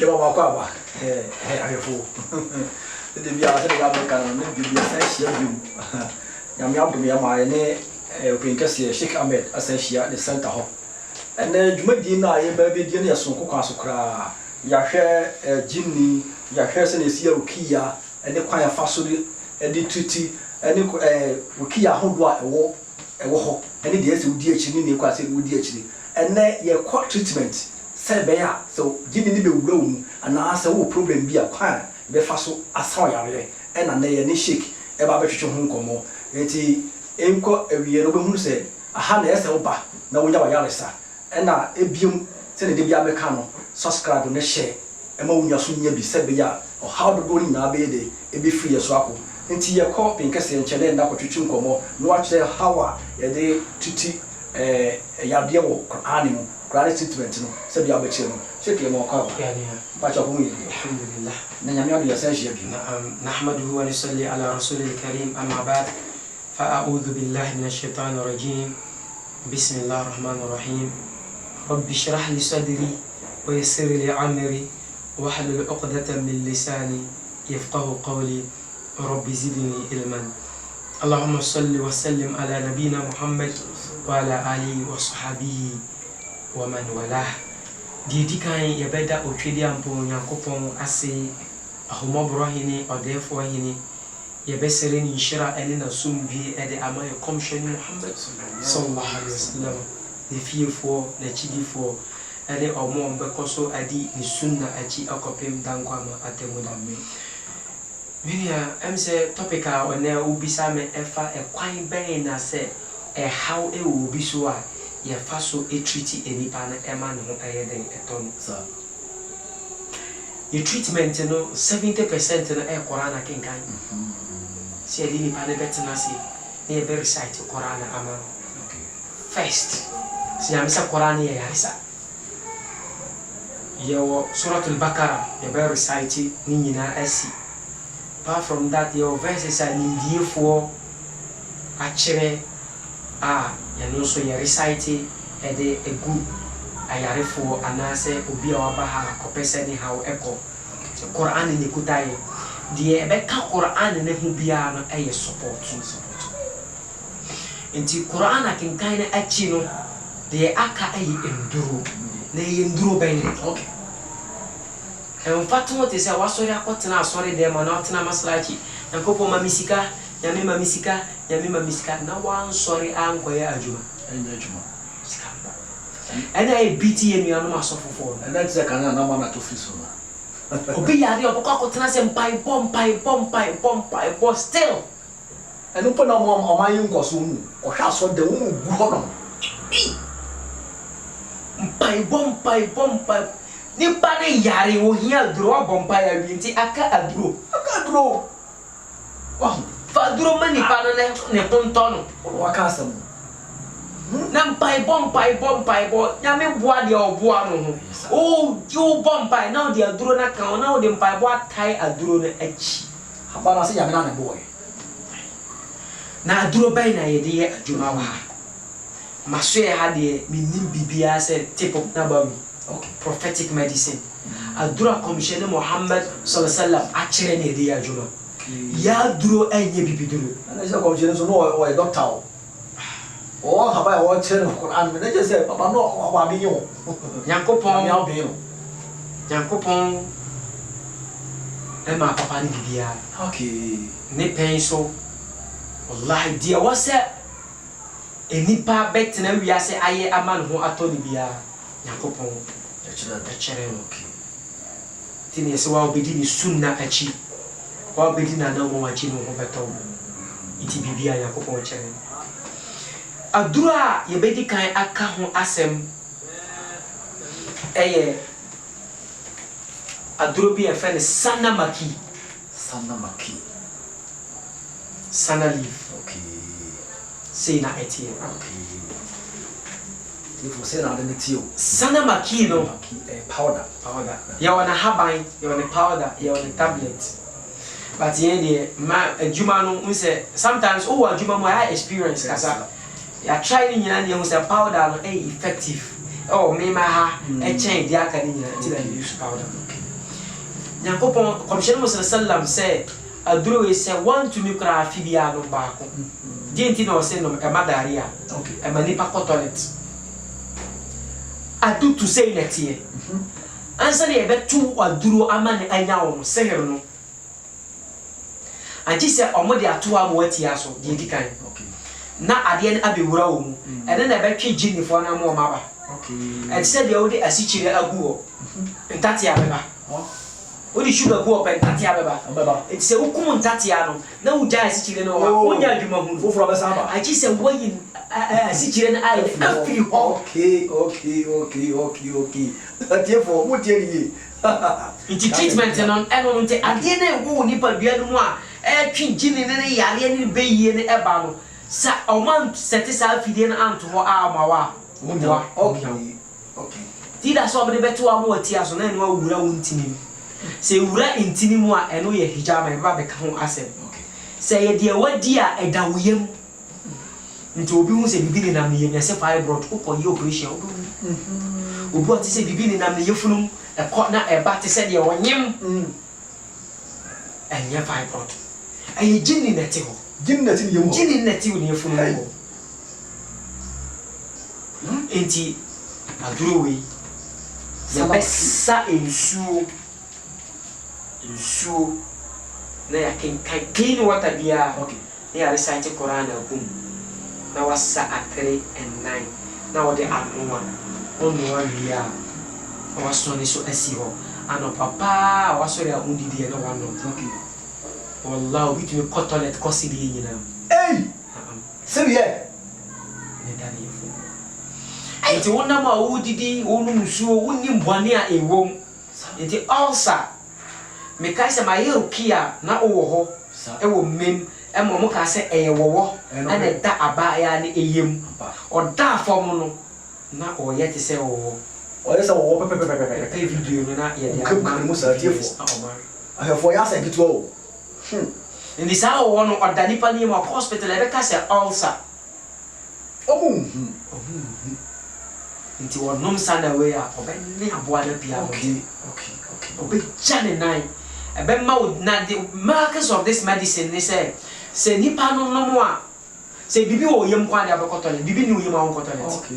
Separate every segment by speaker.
Speaker 1: baba kwa ba ayefo de bia se ga me kan no de bia sa hia biu nyame abdum ya ma ne opinkase Sheikh Ahmed asa hia de center ho ene dwumadi na ye ba be die ne yasonko kwa so kra ya hwe jinni ya hwe se ne sia rukia ene kwa ya faso de tuti ene rukia hodo a ewo ho ene de ese udi akiri ne kwa se udi akiri ene ye kwa treatment se be ya so jinni ni be wura wu ana asa wo problem bi a kwa be faso asa yare ena na ye ne Sheikh e ba be twetwe ho nkomo enti enko ewiye no be hunu se aha na ese wo ba na wonya wa yare sa ena ebium se ne de bia meka no subscribe ne share e ma wonya so nya bi se be ya o how do ni na be de e be free so akọ nti ye ko pinkase nchele nda kwotwetwe nkomo no wa kire hawa ye de tuti ya de wo Qur'an mu Qur'an treatment no se bia ba kire no sheke mo ka
Speaker 2: ya ni
Speaker 1: ba cha ko mu
Speaker 2: alhamdulillah
Speaker 1: na nyame adu ya sa hia bi
Speaker 2: nahmaduhu wa nusalli ala rasulil karim amma ba'd فأعوذ بالله من الشيطان الرجيم بسم الله الرحمن الرحيم رب اشرح لي صدري ويسر لي أمري واحلل عقدة من لساني يفقه قولي رب زدني علما اللهم صل وسلم على نبينا محمد وعلى آله وصحبه ومن والاه ديدي كان يبدا اوتويدي امبو نياكوبون اسي اهومبرو هيني اوديفو هيني يبسر ni shira ene na sumbi ede ama ye komshoni Muhammad sallallahu alaihi wasallam de fiefo na chidifo ene omo mbekoso adi ni sunna achi akopem dankwa ma atemu da me minia emse topic a one ubisa me efa e kwan ben na se e how e obi so a ye fa so e treat enipa na ema no eye den eton sa the treatment no 70% na e Quran akenkan si edi ni pane betina si ne be recite Quran ama first si amisa Quran ya yarisa yo suratul Baqarah ya be recite ni nyina asi apart from that your verses are indiefo akire ya no so ya recite ede egu ayarefo anase obi a waba ha kopese ni how eko Quran ni kutaye die ebeka Quran ne hu bia no eye support enti Quran akinkan na achi no die aka eye enduro na eye enduro ben okay en fatu te se wasori akotena asori de ma na otena maslachi nkopo mamisika nyame mamisika na wan sorry ankoye adwuma sikamba ena e biti enu anu masofofo
Speaker 1: ena tse kan na ma na to fiso na
Speaker 2: obi yari oboko akotena se mpai pom still
Speaker 1: enu po na mo oman yin koso mu o hwa so de wo gu ho no
Speaker 2: mpai pom ni pane yari wo hia duro bompai awinti aka aduro
Speaker 1: wa
Speaker 2: fa duro mani pano ne pontono
Speaker 1: wa ka asam
Speaker 2: na mpai bom nyame boa de oboa no ho yo bompai na de aduro na kan na de mpai boa tai aduro na achi
Speaker 1: haba na se nyame na boy
Speaker 2: na aduro bai na ye de adwuma wa maso ye ha de minim bibia se tip of na ba mi okay prophetic medicine aduro commissioner Muhammad sallallahu alaihi wasallam akire ne de adwuma ya duro enye bibiduro
Speaker 1: na se commissioner so no o e doctor o haba o chere Quran me na je se papa no wa bi yo
Speaker 2: Yankopon
Speaker 1: ya bi yo
Speaker 2: Yankopon e ma papa ni bibia
Speaker 1: okay
Speaker 2: ne pen so wallahi dia wase enipa betena wiase aye aman ho atoni bia Yankopon e chere okay tini se wa obedi ni sunna achi wa obedi na na mo achi no ho beto iti bibia Yankopon chere adura ye bedi kan aka ho asem eye aduro bi e fe ne sana leaf
Speaker 1: okay
Speaker 2: say na etie
Speaker 1: okay if say na de tio
Speaker 2: sana maki no
Speaker 1: powder
Speaker 2: ya wana haban ya wana powder ya wana tablet but ye de ma adwuma no unse sometimes o adwuma mo I experience kasa ya try ni nyina ne unse powder no effective oh me ma ha e change dia aka ni nyina ti na use powder Nyankopɔn Commissioner Musa sallam say aduro we say want to me kra afibia no baako di enti na o say no e madare a
Speaker 1: okay
Speaker 2: e mani pa toilet adu to say netie ansa na e betu aduro ama ne anya wo seher no anti say omode ato am watia so di dikan
Speaker 1: okay
Speaker 2: na ade ne abewura wo mu ene na betwe ginifo na mo maba
Speaker 1: okay
Speaker 2: and said the ode asichire agu ntati abeba odi sugar go up ntati abeba it say hukum ntati ano na uja asichire no onya adwuma hu
Speaker 1: foforo be samba
Speaker 2: achi say woyin asichire na ai afi ho
Speaker 1: okay atie for mo tie ni
Speaker 2: iti treatment no eno nte ade na egu nipa bia no mu a twi gini ne yale ne beyie ne eba no sa o man seti sa afidie na anto ho amawa
Speaker 1: okay
Speaker 2: ti da so be beto amu atia so na eno awura wontini se wura intini mu a eno ye hijama e ba be ka ho asem se ye de wadi a eda woyem nti obi hu se bibi ni nam ye se fibroid ko ye operation obi ati se bibi ni nam ye funum e ko na e ba te se de wonyem enye fibroid aye jinni neti ho jinni neti wo ne funum ho enti aduro we ya besa ensuo na ya clean water bia
Speaker 1: okay
Speaker 2: ya recite Quran akum na wasa akere and 9 na wode anoa onwa bia waso ni so asi ho ano papa waso ya undidi na wano
Speaker 1: okay
Speaker 2: wallahi bitumi ko toilet ko sidi nyina
Speaker 1: seriye
Speaker 2: ne dani yefo enti wona ma udidi wonu musuo wonni mbone a ewom enti ulcer me kai se ma yerukia na owo ho ewo mem emo mo ka se eyewowo ana da aba ya ne eyem oda afom no na oye te se owo
Speaker 1: oye se owo pepe
Speaker 2: video no na ye
Speaker 1: dia kan mo sa tiefo ahefo ya se kitwa o
Speaker 2: ndi sa owo no oda nipa ni mo hospital e be ka se ulcer nti wonom sana we a obenne aboa na pia
Speaker 1: okay
Speaker 2: obe jane nine ebe ma na the markers of this medicine they say nipa no no mo a say bibi wo yem kwa de abekotole bibi ni wo yem awon kotole
Speaker 1: okay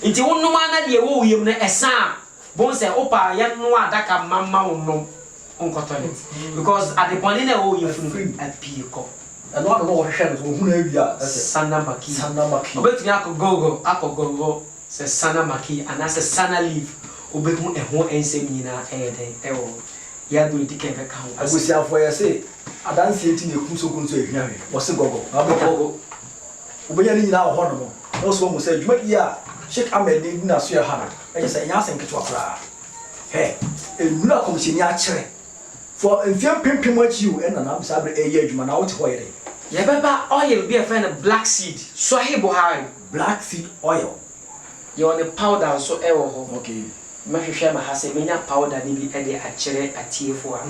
Speaker 2: nti wonnom ana de wo yem na esa bon say opa ya no adaka mamma wonnom on kotole because at the point na wo yem funu apie ko
Speaker 1: and no no hwehwe no hu na awia
Speaker 2: sana maki obetumi akogogo say sana maki and as a sana leaf obehu eho ensem nyina eden ewo ya do dikebe ka ho
Speaker 1: agusiafo ya se adanse enti na kunso ehwiawe wo se gogo agogo obenya ni nyina ho no no so mo se dwumadi a Sheikh Ahmed ni na so ya ha e se nya asem ketwa kra he enura komishini a kire for enfiam pimpim achiu e na na sabre e ye adwuma na wo te ho yere
Speaker 2: ye beba oil be a friend black seed Sahih Buhari
Speaker 1: black seed oil
Speaker 2: you on the powder so ewo ho
Speaker 1: okay
Speaker 2: mahwehwe ma ha se menya powder ni bi e de akire atiefo a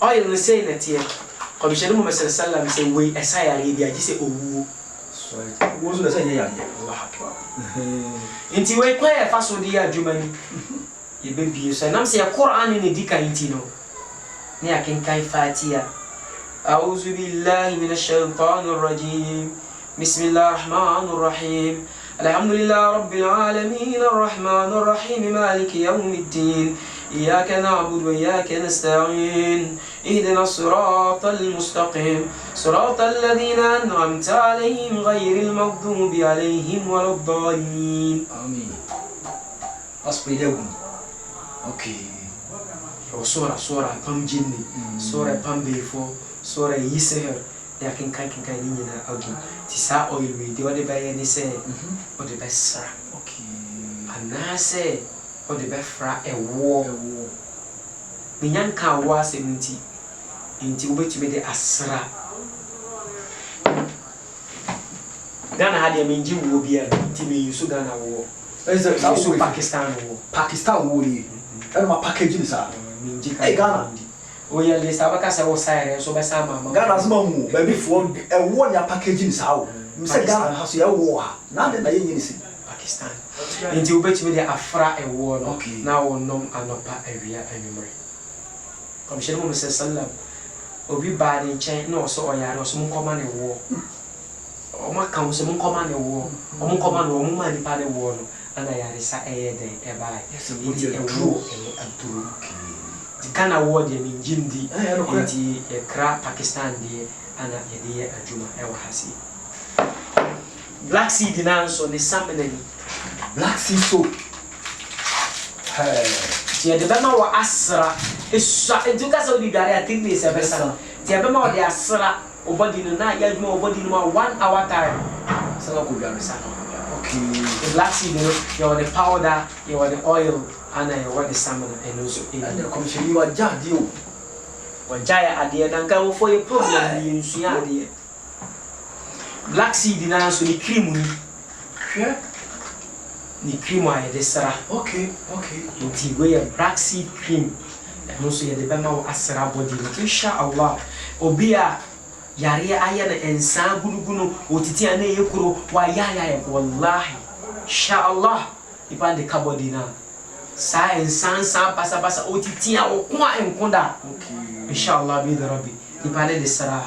Speaker 2: oil no say na tie Commissioner Musa sallam say we esaya re bi agi se owu
Speaker 1: so wo so na say ya
Speaker 2: Allah akbar inti we kwa e faso di adwumani ye be bi so nam se Quran ni dika inti no ni akinkai Fatiha a'udhu billahi minash shaitanir rajim bismillahir rahmanir rahim alhamdulillahi rabbil alamin arrahmanir rahim maliki yawmiddin إياك نعبد وإياك نستعين اهدنا الصراط المستقيم صراط الذين أنعمت عليهم غير المغضوب عليهم ولا الضالين
Speaker 1: آمين أصبر لكم أوكي
Speaker 2: سورة بام جني سورة بام بيفو سورة يسهر لكن كان نينا أوكي تسا أويل ويدي ودي بياني سي ودي بسرع
Speaker 1: أوكي
Speaker 2: أنا سي o de befra ewo minyan ka wo asem nti obetumi de asra Ghana ha de menji wo bia nti me yusu Ghana wo yusu Pakistan
Speaker 1: wo ni e ma package ni sa
Speaker 2: menji ka
Speaker 1: Ghana
Speaker 2: o ya le sa baka sa wo saire so be sa mama
Speaker 1: Ghana so mamu ba bi fo e wo nya package ni sa wo mi se Ghana ha so ya wo ha na de na ye ni si
Speaker 2: Pakistan. Nti obetumi de afra ewo no
Speaker 1: Okay.
Speaker 2: na wonom anopa awia anwumre. Komshene mo sallam obi ba ne nchen na oso oyare oso mo nkoma ne wo. O ma kan so mo nkoma ne wo. O mo nkoma no mo ma ni pa ne wo no ana yare sa den e ba. Nti ewo aduru. Ghana wo de min jimdi nti e kra Pakistan de ana yede adwuma e wa hasi. Black seed na so ne samenani
Speaker 1: Black sea soap.
Speaker 2: Tia de bema wa asra esa eduka so di gare atini se besa. Tia bema wa de asra obodi no na ya adwuma obodi no 1 hour time.
Speaker 1: Sana ko gare
Speaker 2: Sa no.
Speaker 1: Okay.
Speaker 2: The black seed you want the powder, you want the oil and you want the salmon and also
Speaker 1: And the commission you are jadi o.
Speaker 2: Wajaya ade na nka wo for your problem ni nsua ade. Black seed na so ni cream ni.
Speaker 1: Hwe?
Speaker 2: Ni cream a yede sra.
Speaker 1: Okay.
Speaker 2: Nti we black seed cream. And also yede bema wo asra body ni inshallah. Obi a yare aya na ensan gunugunu otiti ana yekuro wa ya wallahi inshallah ipan de kabodi na sa ensan san pasa otiti a okwa enkonda
Speaker 1: Okay.
Speaker 2: inshallah bi the rabbi ipan de sara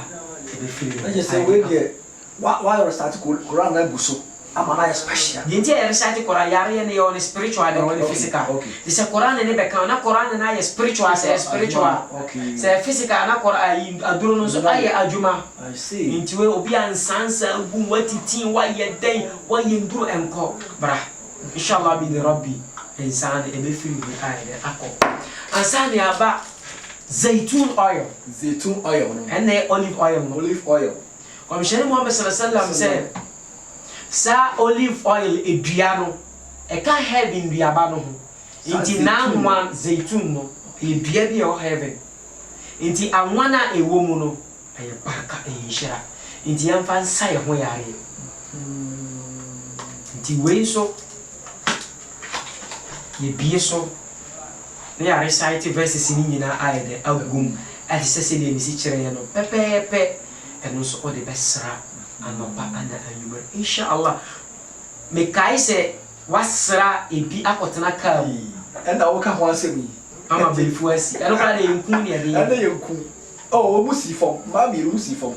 Speaker 2: e be feel
Speaker 1: I just say we there why you start Quran na buso amana special.
Speaker 2: Yenti e research Quran yare ne yo spiritual and one physical. This Quran ne be kan na Quran na spiritual spiritual.
Speaker 1: Okay.
Speaker 2: Say physical na Quran aduro no so aye adwuma.
Speaker 1: I see.
Speaker 2: Inti we obi ansansa gu watitin wa yeden wa yenduru enko bra. Inshallah bi the rabbi insan e be feel bi aye akọ. Ansan ya ba zaitun oil.
Speaker 1: Zaitun oil no.
Speaker 2: And olive oil no.
Speaker 1: Olive oil.
Speaker 2: Komishani Muhammad sallallahu alaihi wasallam say sa olive oil edua no e ka heaven duaba no ho inti na nwa zaitun no edua bi o heaven inti anwana ewo mu no e baraka e hira inti yamfa nsa ye ho yare inti we so ye bie so na ya recite verses ni nyina aide agum ati sese de misi kire ye no pepepe eno so o de besra anopa ana anyumre inshallah me kai se wasra ebi akotena ka
Speaker 1: and I woka ho asemi
Speaker 2: ama befu asi eno kala de nku ne de
Speaker 1: and they nku oh musi fom ma mi musi fom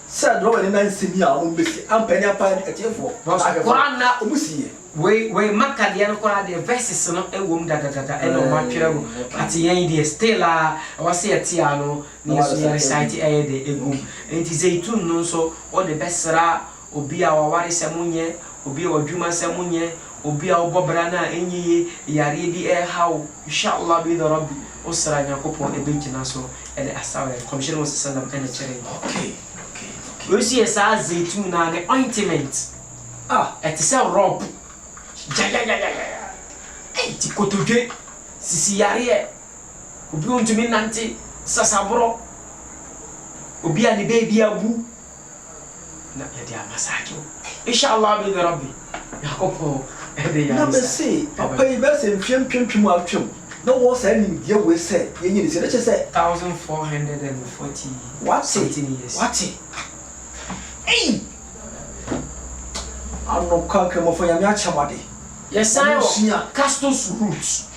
Speaker 1: said no any nan semi a mo besi ampanya pa etiefo
Speaker 2: Quran na
Speaker 1: musi
Speaker 2: we maka de eno kala de verses no ewom dadadada eno ma twere go ati yan de still a wase eti ano ni so ya recite e de egum enti zaitun no so o de besra obi a waware semunye obi a wadwuma semunye obi a obobra na enyiye yare bi e hawo inshallah bi the rabbi usra nyakopo e benchina so e de asawe commission was sallam ene chere
Speaker 1: okay
Speaker 2: we see esa zaitun na the ointment it is a rob ja ti kotodwe sisi yare obi ontumi nante sasabro obi a ne baby abu na yadi amasaki inshallah bi rabbi yakopo ede ya
Speaker 1: na say papa yi be say mfem atwem no wo say nim die we say yenyi ni say na che say
Speaker 2: 1440
Speaker 1: what
Speaker 2: 17 years
Speaker 1: what hey ano kanke mo fo ya mi achamade
Speaker 2: yes I castus roots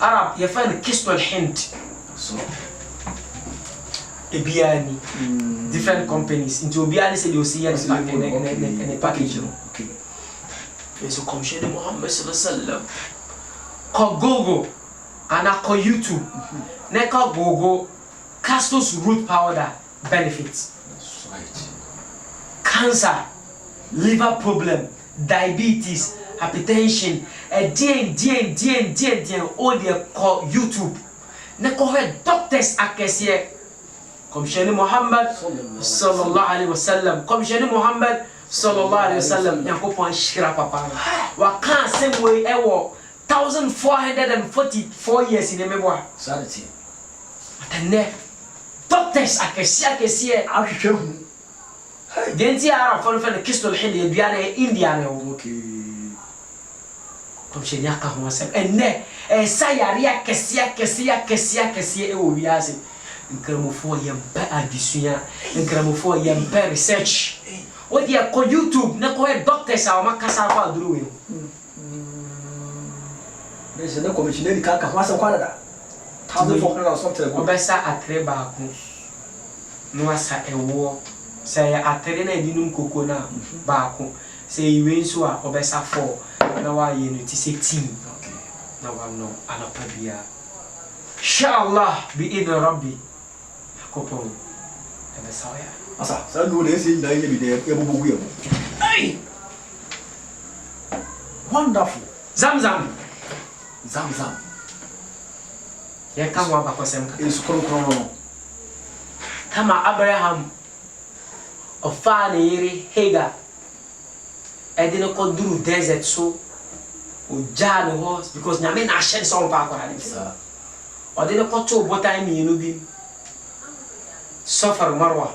Speaker 2: Arab you find kistul hind
Speaker 1: so
Speaker 2: ebiani different companies into obiani say you see in the package
Speaker 1: okay
Speaker 2: so commission Muhammad sallallahu alaihi wasallam ko gogo ana ko YouTube ne ko gogo castus root powder benefits
Speaker 1: that's right
Speaker 2: cancer liver problem diabetes hypertension dien all the ko YouTube ne ko doctors akese commission Muhammad sallallahu alaihi wasallam commission Muhammad sallallahu alaihi wasallam yakopon shira papa wa kan semwe ewo 1444 years in emeboa
Speaker 1: sanity
Speaker 2: atene doctors akese
Speaker 1: ahwehwe hu
Speaker 2: genti ara fon fen kistul hindi biana India ne
Speaker 1: okay
Speaker 2: commission yaka ho asem enne sayari akese ewo wiase nkramofo yempa adisua nkramofo yempa research what they call YouTube na ko doctors a ma kasa kwa duru we
Speaker 1: there's no commissioner di kaka ma san kwa da 1400 something go
Speaker 2: obesa atre ba ko no asa ewo say atre na di num koko na ba ko say iwe nso a obesa 4 na wa ye no ti say team okay na wa no anapa bia inshallah bi idin rabbi kopo obesa ya
Speaker 1: asa sa no le say na ye bi de e bobo gu hey wonderful
Speaker 2: zamzam ya kama ba ko sem ka
Speaker 1: is kron
Speaker 2: kama Abraham ofane yiri Hagar edina ko duru desert so o jano ho because nyame na shed so pa ko ani sa o de ko to botan mi no bi Safar Marwa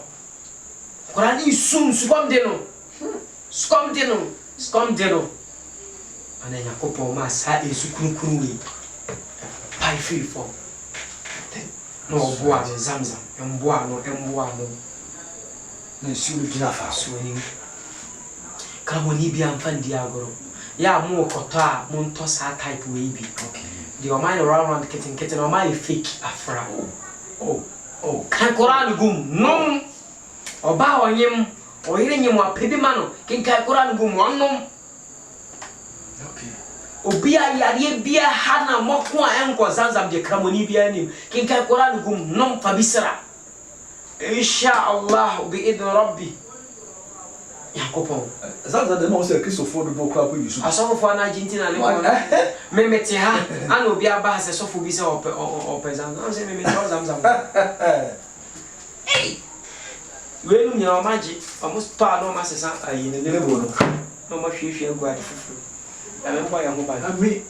Speaker 2: Qur'ani sukom de no ana yakopo ma sa esu kurukuru we pai free for no boa no zamzam emboa no
Speaker 1: na siu gina fa
Speaker 2: so ni kramoni bi amfan di agoro ya mu okota mu nto sa type we bi
Speaker 1: okay
Speaker 2: the o mind around kitten o mind fake afra
Speaker 1: oh
Speaker 2: kan Quran gum nom oba onyem o yire nyem apedi ma no kin kan Quran gum onnom
Speaker 1: okay
Speaker 2: obia yare bia hana moko a enko zanzam de kramoni bia nim kin kan Quran gum nom fa bisra insha Allah bi idin rabbi yakopo
Speaker 1: zanzam de no se Christopher do boko apo yusu
Speaker 2: asofo na Argentina ne ko me meti ha ana obi aba se sofo bi se ope zanzam se me meti zanzam hey we nu nya o maji almost pa no ma se san ayi ne le bo no ma hwehwe gu ade fufu ya me kwa ya mo ba
Speaker 1: ami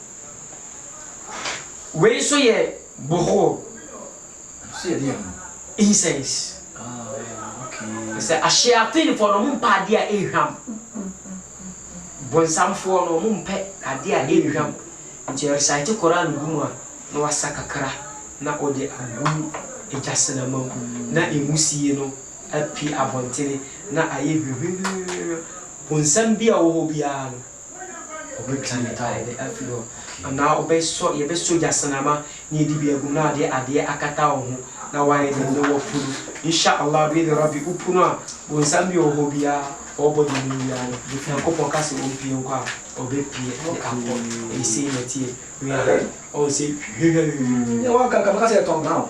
Speaker 2: we so ye boho
Speaker 1: se ye
Speaker 2: incense
Speaker 1: okay
Speaker 2: se ashiatin for no mpa de a ehwam bonsamfo no mpa ade a ehwam nti recite Quran gumu a no wasakakra na ode agu ejasena mam na emusie no api abontere na aye hwehwe bonsam bia wo bia no obetani taide afiro na obeso ye beso jasena ma ni di bia gu na ade akata wo na waye de no wofuru insha Allah bi de rabbi upunu a bonsam bia wo bia obodi ni ya no ko pokase wo pie nko a obepie de akọ ese netie we o se
Speaker 1: ya wa ka se ton now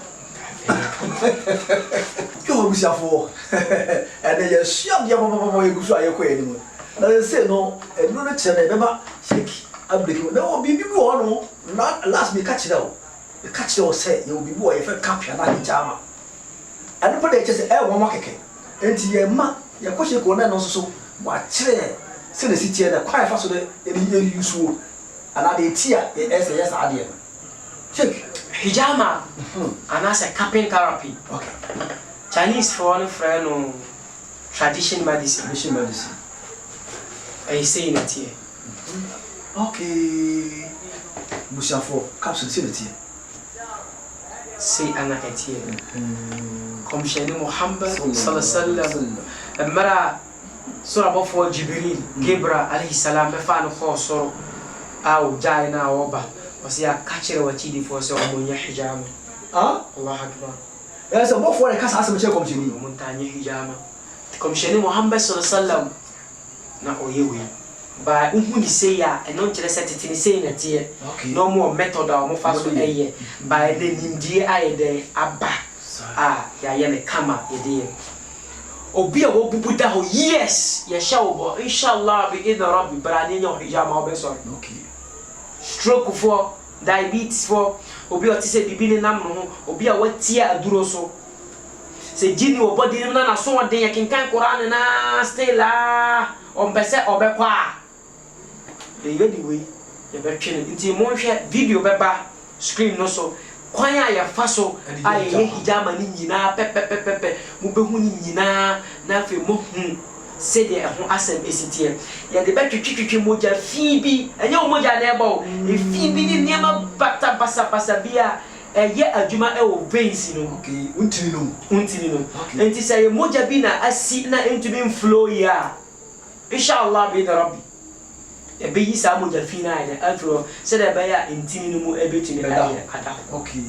Speaker 1: yo busiafo ene ye shia bia bobo ye gusu aye ko eni mo na se no enu no kire na beba sheki abreki na o bibi wo no na last me catch o say ye bibi wo ye fe kapia na di jama anu pa de che se e wo ma keke enti ye ma ye ko sheki na no so wa kire se na sitie na kwa fa so de ye yusu ana de tia e ese yes ade sheki
Speaker 2: hijama anasa cupping therapy
Speaker 1: okay
Speaker 2: Chinese for one friend no tradition medicine I say it here
Speaker 1: okay busiafo capsule se netie
Speaker 2: say ana etie comme chez Muhammad sallallahu alaihi wasallam mara sura bofo Jibril Gabriel alayhi salam be fa no khosoro au jaina oba wasiya kachire wachidi fo so omunya hijama Allah akbar
Speaker 1: ya so bofo re kasa asem che komchini
Speaker 2: muntanye hijama komsheni Muhammad sallallahu alaihi wasallam na oyewe ba uhuni say ya eno nkyere setiti ni say na tie no more method a mo fa so eye ba de nimdie ayede aba ya ye ne kama yede obi a wo bubuda ho yes ya shawo inshallah bi idha rabbi brani nyo hijama obeso
Speaker 1: okay
Speaker 2: stroke for diabetes for obi o ti se bibi ni nam no obi a watia aduro so se jini wo body ni na so den ya kinkan Quran na stay la on pese obekwa e yedi we ye be twene nti mo hwe video beba screen no so kwan ya fa so aye hijama ni nyina pepepepepe mo be hu ni nyina na fe mo hu se de ho asem esitie ya de betwitwitwi moja fibi enye moja na eba o e fibi ni niam bata basa bia ye adwuma e o veins no
Speaker 1: okay untini no
Speaker 2: enti se ye moja bi na asi na entumi flow ya inshallah bi da rabbi e be yi sa mo ja fi na ya afro se da ba ya ntini no mu e betumi aye ada
Speaker 1: okay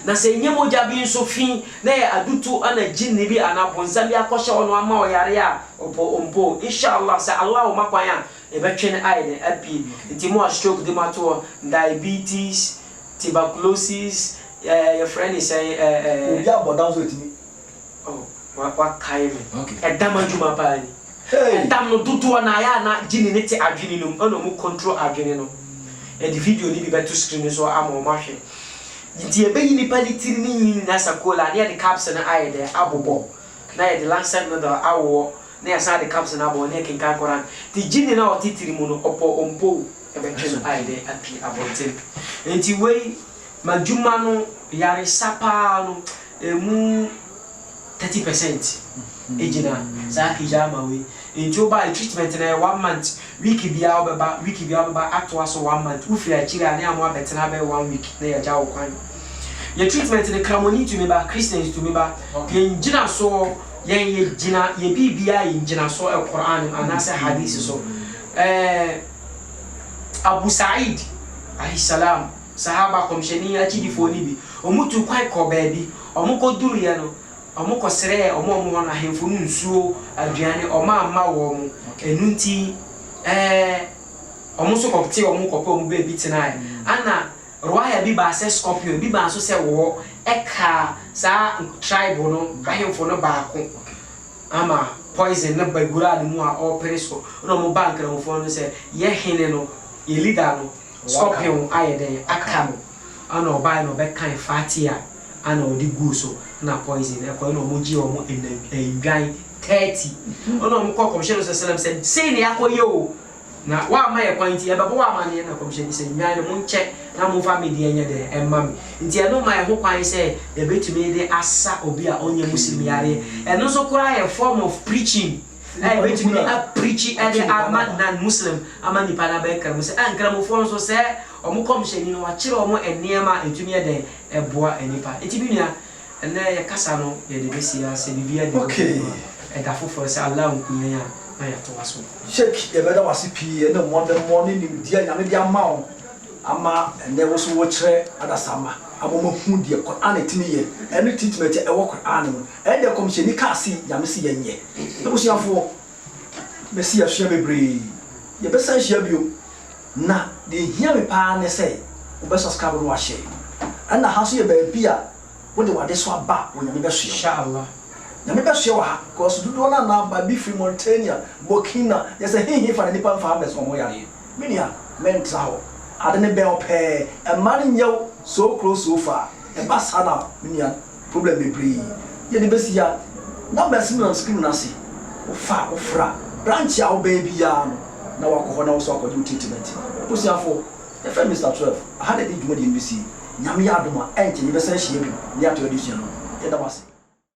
Speaker 2: na se nye mo ja bi nso fi na ya adutu ana jinni bi ana bonza bi akɔhye ono ama o yare a ompo inshallah sa allah o makwan ya e be twene aye ne abi nti mo stroke de mato diabetes tuberculosis your friend is saying
Speaker 1: obi abodan so etimi
Speaker 2: oh wa kai me
Speaker 1: okay
Speaker 2: edam adwuma pa ni edam no dudu na ya na gini ne te adwene no ono mu control adwene no e di video ni bi beto screen so amo ma hwe nti e be yi ni palitiri ni na sakola na de caps na aye de abobo na ye de lancet no da awo na ya sa de caps na abo na ken kan koran ti gini na otitiri mu no opo ompo e be twen aye de api abotin nti we majuma no yare sapa no emu 30% ejina sa kijama we nti oba treatment na 1 month week bia obeba atwa so 1 month ufiri akiri ani amo abetena be 1 week na ya jawo kwan ye treatment ne kramoni to me ba Christians to me ba ye njina so ye jina ye bibia ye njina so e Quran anase hadith so Abu Sa'id alayhi salam sahaba komsheni achidi foni bi omutu kwai ko baabi omuko duru ye no omuko sere omo na hemfu nsuo aduane oma wo mu enunti omuso kopti omuko pe omu baabi tena ana roya bi ba se scorpion bi ba so se wo eka sa tribe no ahemfu no baako ama poison na bagura mu a opereso no mo bank na mo fo no se ye hene no ye leader no scorpion ayede akamo ana obai no be kan fatia ana odi guso na poison e ko no moji o mo enwan 30 ona mo ko commission sallam said say ne akoye o na wa ma ye kwanti e babo wa ma ne na commission say nwan no mo nche na mo family enya de emma me nti e no ma ye ho kwan say e betumi de asa obi a onye muslim yare e no so kura ye form of preaching I went to be a preachy and a non-Muslim. I'm a Nipanabeca. And gramophone so say, or more commission, you know, a chill or more and near my into me a boy and nipa. Etibunia and there a Casano, the Bessia, Sevilla, okay, and a for us alone, I have to ask.
Speaker 1: Shake a better was CP and the morning in dear Yamidia Mount. Ama and there was watch at a summer. I'm a hundi a Quran to me, and treatment a walk animal, and the commission you can't see Yamisi and ye. That was your for Messia Shabby. Your best sense you. Na, the hear me pan say, Bessas carbon wash. And the house you baby, when you want this one back when you never see.
Speaker 2: Inshallah.
Speaker 1: You never show her, because you don't know by Biffy Montaigne, Bokina, there's a hint for the Nippon farmers from where you Minia, mental. I didn't bell pay a man yo so close so far. A bass hana, Minia, problem be breed. Ye the best ya. Now, Messin on screen nasi. O fa o fra. Branch our baby yarn. Now I call so called you treatment. Pussy for the friend Mr. 12. I had a big money in BC. Yami Aduma, and you say she near to edition. It was.